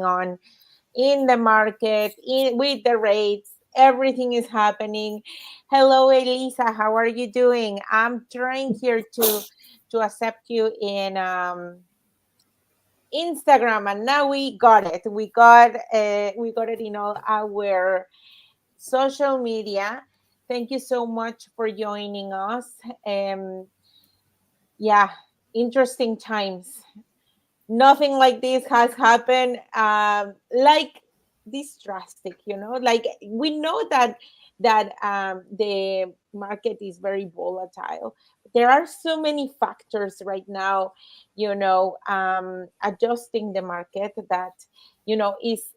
going on in the market, with the rates. Everything is happening. Hello, Elisa. How are you doing? I'm trying here to accept you in Instagram, and now we got it. We got it in all our social media. Thank you so much for joining us. Yeah, interesting times. Nothing like this has happened, like this drastic. Like, we know that the market is very volatile. There are so many factors right now, adjusting the market, that is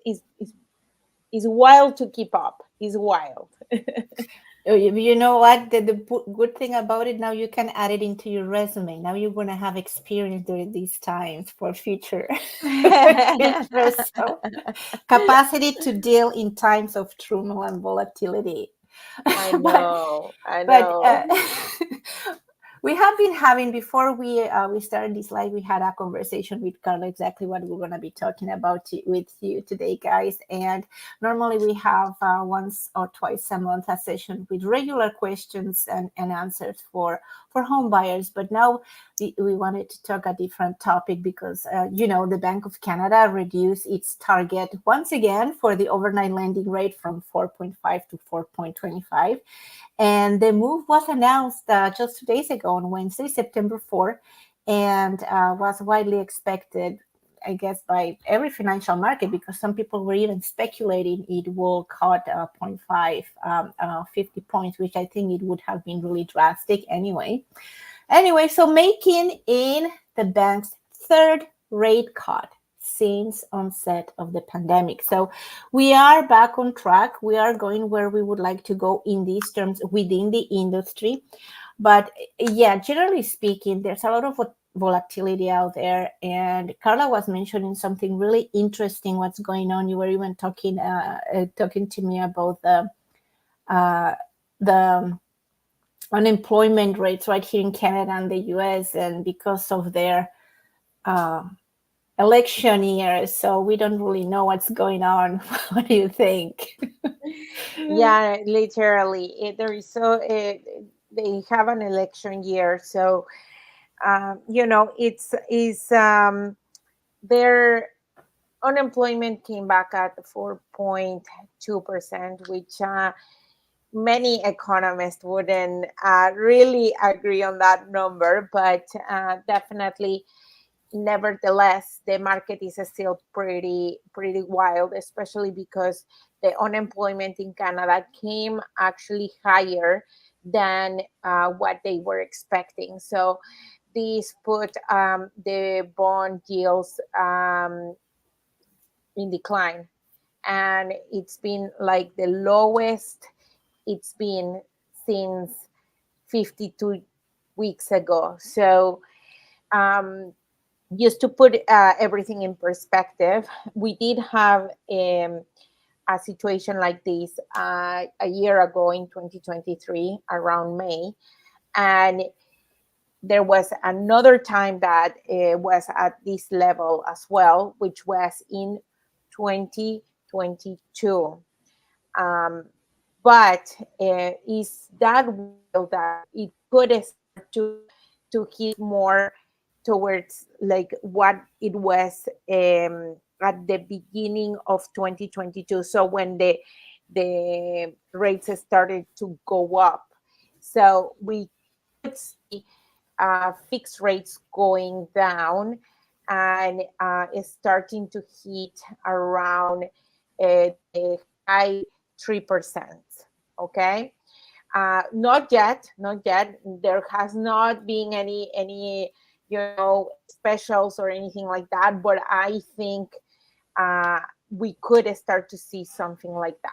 wild to keep up. Is wild. You know what? The good thing about it, now you can add it into your resume. Now you're going to have experience during these times for future, future. So capacity to deal in times of turmoil and volatility. I but know, I but know. we have been having, before we started this live, we had a conversation with Carla exactly what we're going to be talking about with you today, guys. And normally we have once or twice a month a session with regular questions and answers for home buyers. But now we wanted to talk a different topic because the Bank of Canada reduced its target once again for the overnight lending rate from 4.5 to 4.25. And the move was announced just 2 days ago on Wednesday, September 4th, and was widely expected, I guess, by every financial market, because some people were even speculating it will cut 0.5, 50 points, which I think it would have been really drastic anyway. Anyway, so making in the bank's third rate cut since onset of the pandemic. So we are back on track. We are going where we would like to go in these terms within the industry. But yeah, generally speaking, there's a lot of volatility out there. And Carla was mentioning something really interesting, what's going on. You were even talking to me about the unemployment rates right here in Canada and the US, and because of their uh, election year, so we don't really know what's going on. What do you think? Yeah, literally. There is they have an election year, so it's their unemployment came back at 4.2%, which many economists wouldn't really agree on that number, but definitely, nevertheless, the market is still pretty wild, especially because the unemployment in Canada came actually higher than what they were expecting. So this put the bond yields in decline, and it's been like the lowest it's been since 52 weeks ago. So um, just to put everything in perspective, we did have a situation like this a year ago in 2023 around May, and there was another time that was at this level as well, which was in 2022. Um, but is that wild that it could start to hit more towards like what it was at the beginning of 2022, so when the rates started to go up. So we could see fixed rates going down, and is starting to hit around the high 3%. Okay. Not yet. There has not been any specials or anything like that. But I think we could start to see something like that.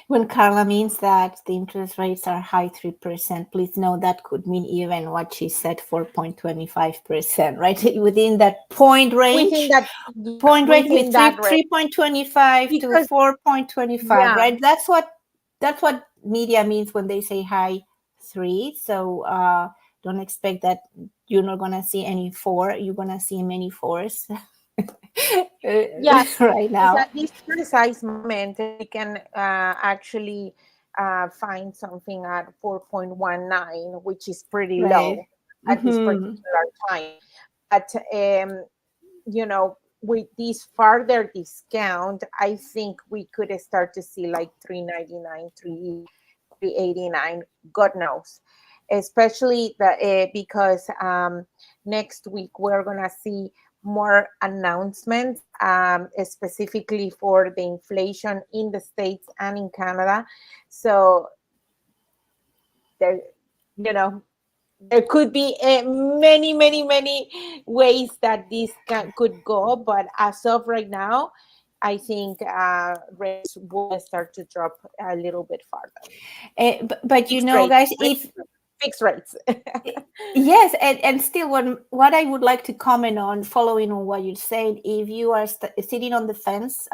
When Carla means that the interest rates are high 3%, please know that could mean even what she said, 4.25%, right? Within that point Within range, that, point range with within that rate, 3.25 to because 4.25, yeah, right? That's what media means when they say high three. So don't expect that you're not gonna see any four. You're gonna see many fours. Yeah, right because now. at this precise moment, we can actually find something at 4.19, which is pretty Right. low at this Hmm. particular time. But with this further discount, I think we could start to see like 399, 389. God knows, especially because next week we're gonna see more announcements, specifically for the inflation in the States and in Canada. So there, you know, there could be many, many, many ways that this could go. But as of right now, I think rates will start to drop a little bit farther. But Fixed rates, guys, if fixed rates. yes, and still, what I would like to comment on, following on what you're saying, if you are sitting on the fence,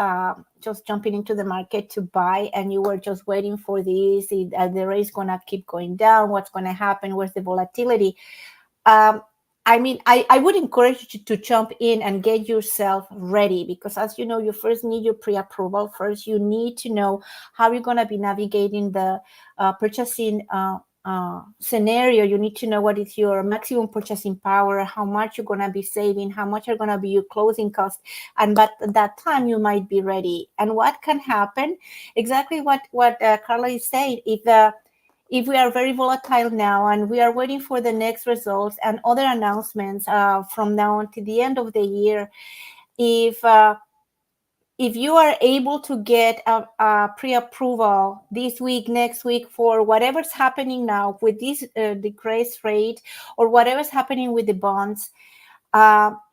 just jumping into the market to buy, and you were just waiting for this, the rate is gonna keep going down. What's gonna happen? Where's the volatility? um, I mean, I would encourage you to jump in and get yourself ready, because, as you know, you first need your pre-approval. First, you need to know how you're going to be navigating the purchasing scenario. You need to know what is your maximum purchasing power, how much you're going to be saving, how much are going to be your closing costs, and but at that time you might be ready. And what can happen? Exactly what Karla is saying. If we are very volatile now and we are waiting for the next results and other announcements from now until the end of the year, if if you are able to get a pre-approval this week, next week, for whatever's happening now with this decrease rate, or whatever's happening with the bonds,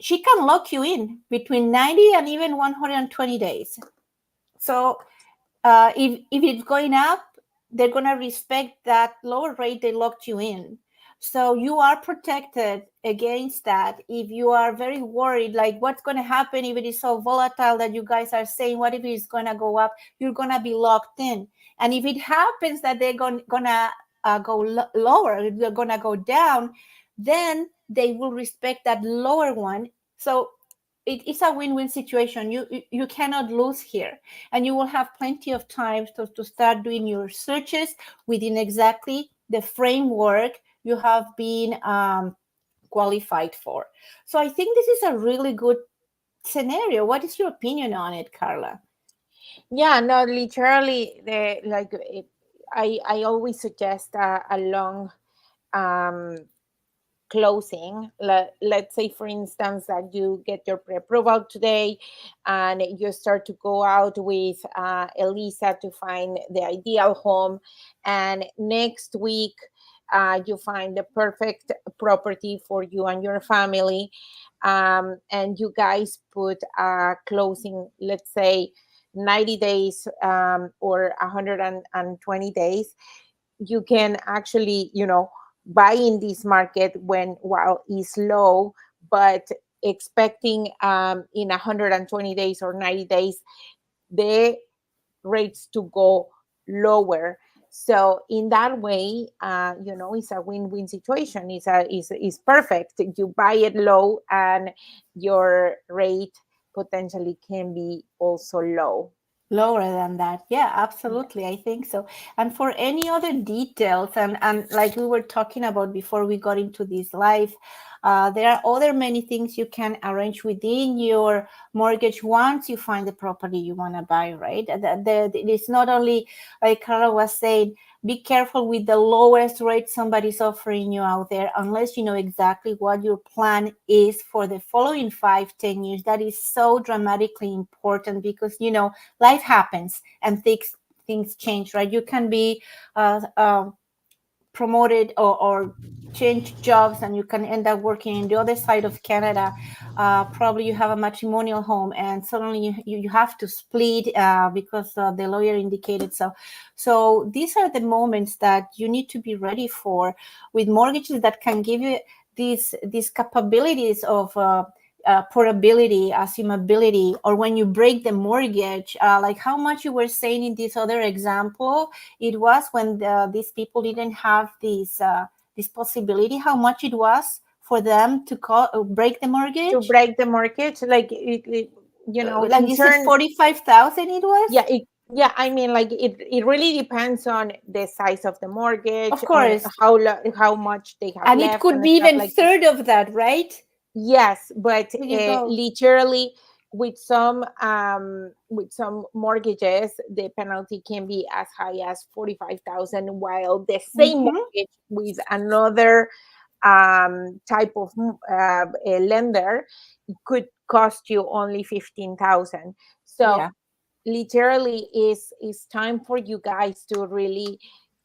she can lock you in between 90 and even 120 days. So if it's going up, they're going to respect that lower rate they locked you in. So you are protected against that. If you are very worried, like what's going to happen if it is so volatile that you guys are saying, what if it's going to go up? You're going to be locked in. And if it happens that they're going to go lower, they're going to go down, then they will respect that lower one. So it's a win-win situation. You cannot lose here, and you will have plenty of time to start doing your searches within exactly the framework you have been qualified for. So I think this is a really good scenario. What is your opinion on it, Karla? Yeah, no, literally, I always suggest a long um, closing. Let's say, for instance, that you get your pre-approval today and you start to go out with Elisa to find the ideal home, and next week you find the perfect property for you and your family, and you guys put a closing, let's say 90 days, or 120 days. You can actually, buy in this market when while it's low, but expecting in 120 days or 90 days the rates to go lower. So in that way, it's a win-win situation. It's perfect. You buy it low and your rate potentially can be also low. Lower than that, yeah, Yeah. absolutely, I think so. And for any other details, and like we were talking about before we got into this live, there are other many things you can arrange within your mortgage once you find the property you want to buy, right? It's not only, like Karla was saying, be careful with the lowest rate somebody's offering you out there, unless you know exactly what your plan is for the following 5-10 years. That is so dramatically important, because life happens and things change, right? You can be uh, uh, promoted, or change jobs, and you can end up working in the other side of Canada. Probably you have a matrimonial home, and suddenly you have to split because the lawyer indicated so. So these are the moments that you need to be ready for, with mortgages that can give you these capabilities of portability, assumability, or when you break the mortgage, like how much you were saying in this other example, it was when these people didn't have this possibility, how much it was for them to break the To mortgage. break the mortgage, like Like you said, concern. 45,000 it was. Yeah, I mean, like it really depends on the size of the mortgage, Of on course, how much they have and it left could and be stuff even like that. third of that, right? Yes, but There you go. literally with some mortgages, the penalty can be as high as 45,000, while the same Hmm. mortgage with another type of a lender could cost you only 15,000. So Yeah. literally is time for you guys to really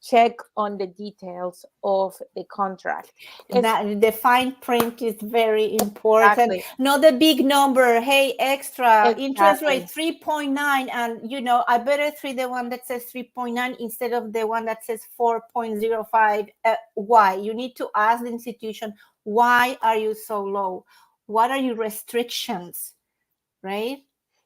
check on the details of the contract. It's That the fine print is very important. exactly, Not the big number. Hey, extra interest rate exactly, 3.9, and I better treat the one that says 3.9 instead of the one that says 4.05. Why? You need to ask the institution, why are you so low? What are your restrictions? Right?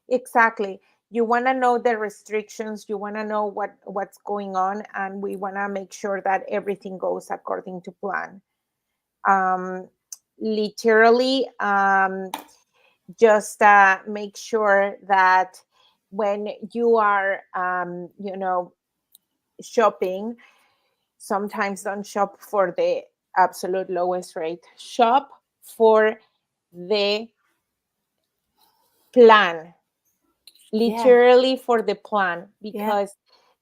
exactly. You want to know the restrictions, you want to know what's going on, and we want to make sure that everything goes according to plan. um Literally, just make sure that when you are shopping, sometimes don't shop for the absolute lowest rate, shop for the plan, Yeah. literally for the plan, Yeah. because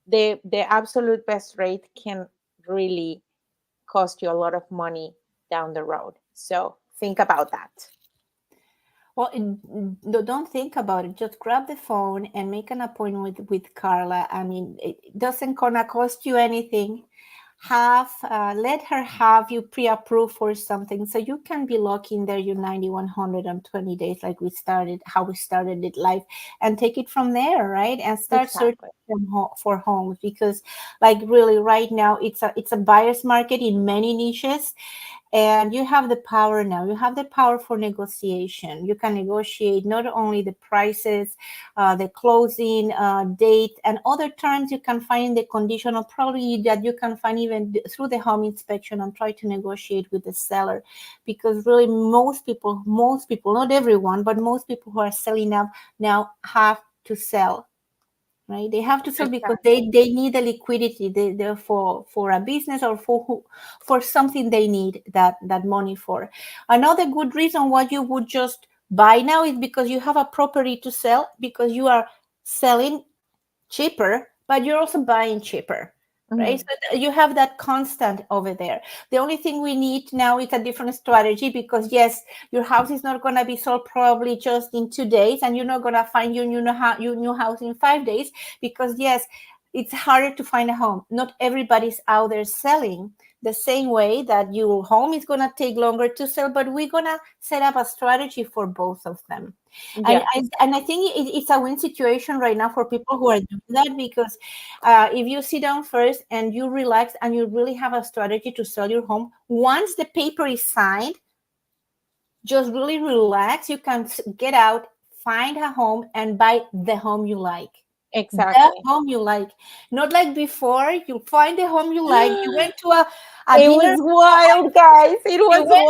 the absolute best rate can really cost you a lot of money down the road. So think about that. Well, don't think about it. Just grab the phone and make an appointment with Karla. I mean, it doesn't gonna cost you anything. Let her have you pre-approved for something, so you can be locking there your 9120 days, like how we started it live, and take it from there, right? And start searching Exactly. for homes, because, like, really, right now it's a buyer's market in many niches, and you have the power now. You have the power for negotiation. You can negotiate not only the prices, the closing date, and other terms you can find in the conditional, probably that you can find even through the home inspection, and try to negotiate with the seller. Because really, most people, not everyone, but most people who are selling now have to sell, right? They have to sell because Exactly. they need the liquidity. They're for a business, or for something they need that money for. Another good reason why you would just buy now is because you have a property to sell, because you are selling cheaper, but you're also buying cheaper, right? Mhm. So you have that constant over there. The only thing we need now is a different strategy, because yes, your house is not going to be sold probably just in 2 days, and you're not going to find your new house in 5 days, because yes, it's harder to find a home. Not everybody's out there selling the same way that your home is going to take longer to sell, but we're going to set up a strategy for both of them. and Yes, I, and I think it's a win situation right now for people who are doing that, because if you sit down first and you relax and you really have a strategy to sell your home, once the paper is signed, just really relax. You can get out, find a home, and buy the home you like. The exactly. home you like. Not like before. You find the home you like. You went to a It dinner. was wild, guys. It You was went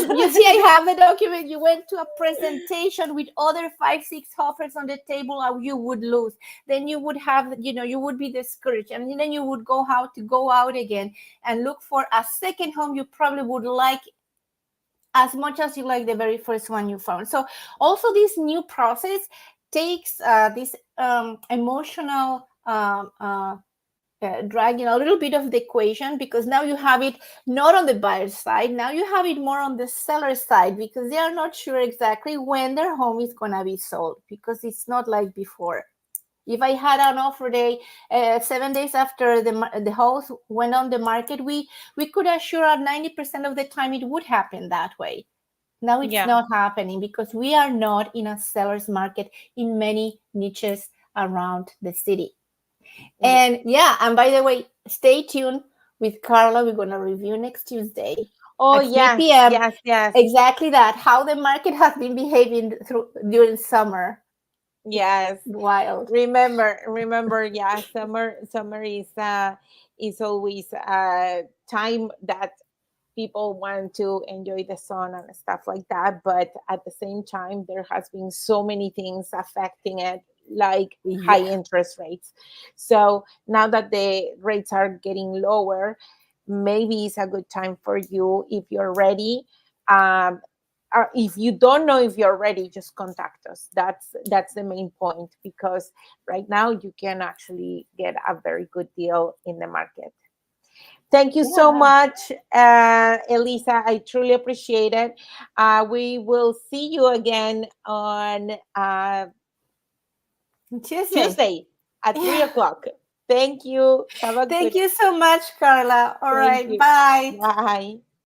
to you wild. see, I have the document. You went to a presentation with other 5 6 offers on the table, how you would lose. Then you would have, you would be discouraged, and then you would go out again and look for a second home you probably would like as much as you like the very first one you found. So also this new process takes this emotional dragging a little bit of the equation, because now you have it not on the buyer's side. Now you have it more on the seller's side, because they are not sure exactly when their home is going to be sold, because it's not like before. If I had an offer day 7 days after the house went on the market, we could assure 90% of the time it would happen that way. Now it's Yeah. not happening, because we are not in a seller's market in many niches around the city. Yeah. And yeah, and by the way, stay tuned with Karla. We're going to review next Tuesday Oh, at yes, 3 p.m. yes, yes, Exactly that, how the market has been behaving during summer. It's yes. wild. Remember, yeah, summer is always time that people want to enjoy the sun and stuff like that, but at the same time there has been so many things affecting it, like high Yeah. interest rates. So now that the rates are getting lower, maybe it's a good time for you, if you're ready. um, or if you don't know if you're ready, just contact us. That's the main point, because right now you can actually get a very good deal in the market. Thank you so Yeah. much, Elisa. I truly appreciate it. We will see you again on Tuesday. Tuesday at three Yeah. o'clock. Thank you. Have a Thank good. you so much, Carla. All Thank right. you. Bye. Bye.